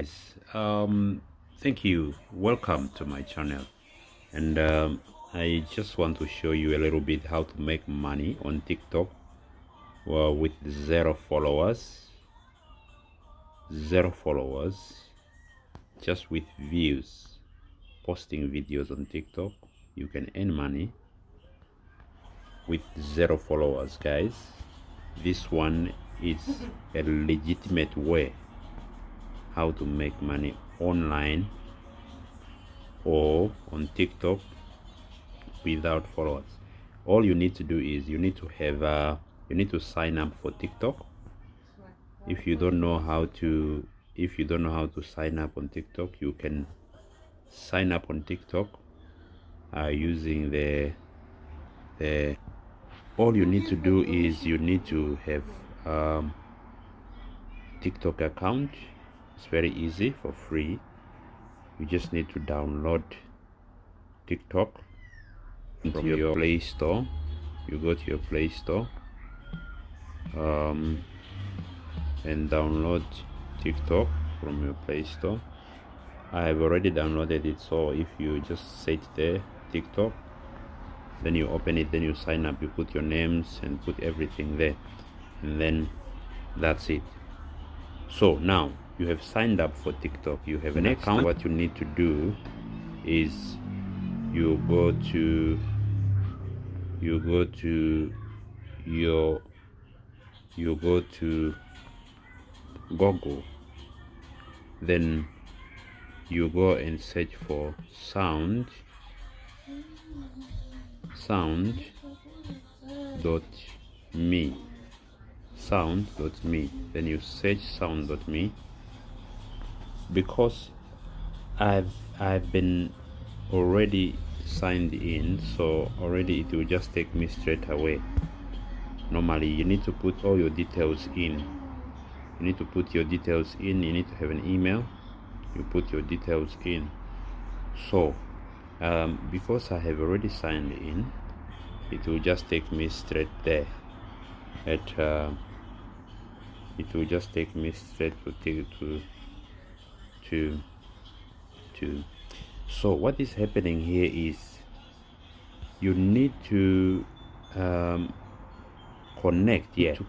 guys, thank you, welcome to my channel. And I just want to show you a little bit how to make money on TikTok, well, with zero followers, just with views. Posting videos on TikTok, you can earn money with zero followers, guys. This one is a legitimate way how to make money online or on TikTok without followers. All you need to do is you need to sign up for TikTok. If you don't know how to sign up on TikTok, you can sign up on TikTok using the all you need to do is you need to have TikTok account. It's very easy, for free. You just need to download TikTok into your Play Store. You go to your Play Store and download TikTok from your Play Store. I have already downloaded it, so if you just search there TikTok, then you open it, then you sign up, you put your names and put everything there, and then that's it. So now you have signed up for TikTok, you have an account. What you need to do is you go to Google, then you go and search for sound.me, then you search sound.me. Because I've been already signed in, so already it will just take me straight away. Normally you need to put all your details in. You need to put your details in. You need to have an email. You put your details in. So because I have already signed in, it will just take me straight there it will just take me straight to so what is happening here is you need to connect. You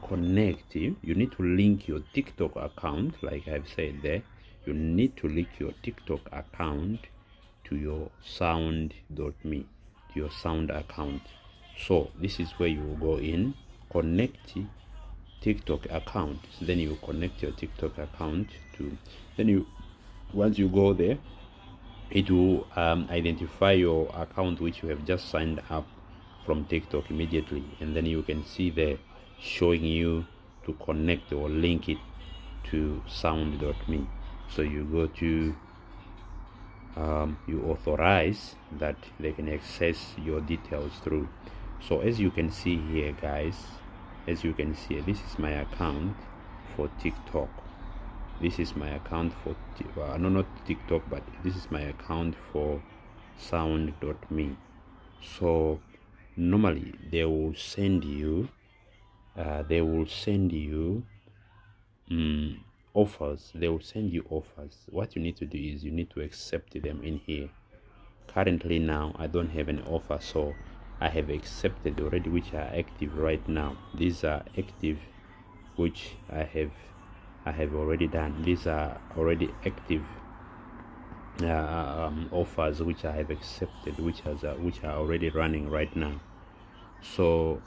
need to link your TikTok account, like I've said there. You need to link your TikTok account to your sound.me, to your sound account. So this is where you will go in, connect TikTok account. Then you connect your TikTok account to, once you go there, it will identify your account which you have just signed up from TikTok immediately, and then you can see there showing you to connect or link it to sound.me. So you go to you authorize that they can access your details through. So as you can see here, guys, this is my account for TikTok. This is my account for not TikTok, but this is my account for sound.me. So normally they will send you offers. They will send you offers. What you need to do is you need to accept them in here. Currently now I don't have an offer, so I have accepted already, which are active right now. These are active, which I have already done. These are already active offers which I have accepted, which are already running right now. So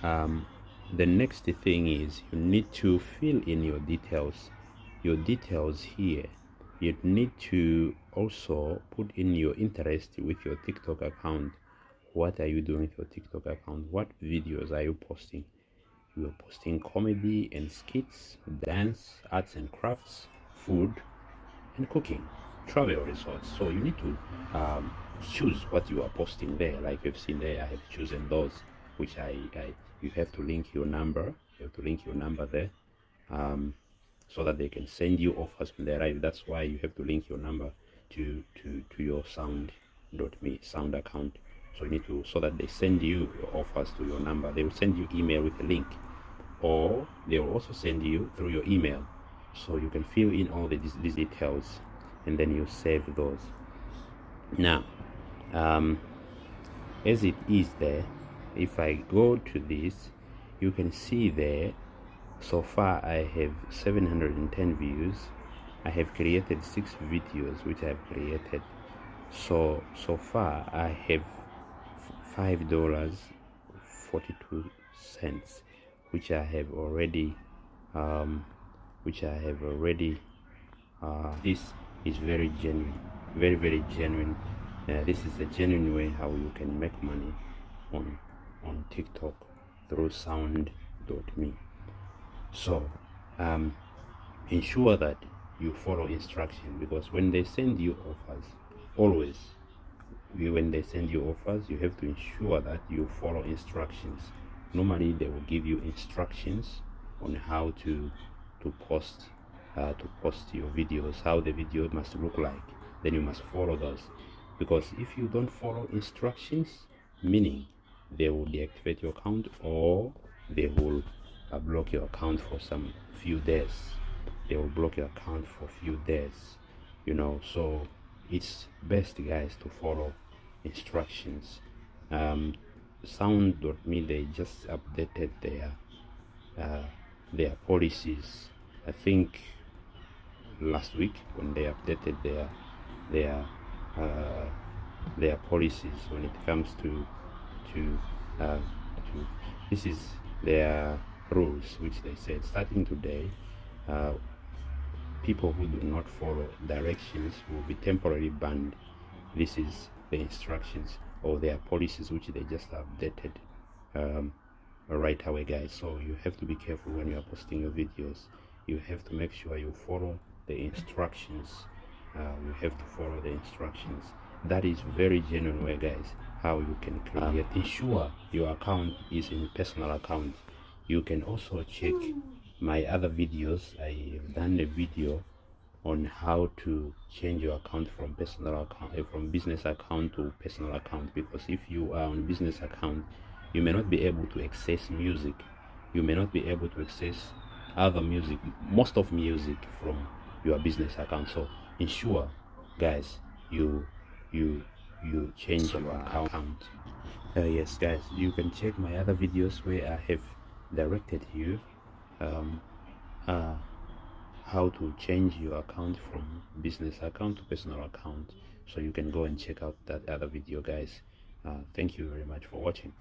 the next thing is you need to fill in your details here. You need to also put in your interest with your TikTok account. What are you doing with your TikTok account? What videos are you posting? You are posting comedy and skits, dance, arts and crafts, food and cooking, travel results. So you need to choose what you are posting there. Like you've seen there, I have chosen those which you have to link your number. You have to link your number there so that they can send you offers when they arrive. That's why you have to link your number to your sound.me sound account. So you need to, so that they send you your offers to your number. They will send you email with a link, or they will also send you through your email. So you can fill in all these details, and then you save those. Now as it is there, if I go to this, you can see there, so far I have 710 views. I have created 6 videos which I have created. So far I have $5.42, which I have already this is very genuine, very genuine. This is a genuine way how you can make money on TikTok through sound.me. So ensure that you follow instruction, because when they send you offers, always when they send you offers, you have to ensure that you follow instructions. Normally they will give you instructions on how to post your videos, how the video must look like. Then you must follow those, because if you don't follow instructions, meaning they will deactivate your account, or they will block your account for some few days. They will block your account for few days, you know. So it's best, guys, to follow instructions. Sound.me, they just updated their policies, I think last week, when they updated their policies when it comes to this is their rules, which they said starting today, people who do not follow directions will be temporarily banned. This is the instructions or their policies, which they just updated right away, guys. So you have to be careful when you are posting your videos. You have to make sure you follow the instructions. You have to follow the instructions. That is very genuine way, guys, how you can create. Ensure your account is in personal account. You can also check my other videos. I have done a video on how to change your account from personal account, from business account to personal account, because if you are on business account, you may not be able to access music. You may not be able to access other music, most of music, from your business account. So ensure, guys, you change your account. Yes, guys, you can check my other videos where I have directed you how to change your account from business account to personal account. So you can go and check out that other video, guys. Thank you very much for watching.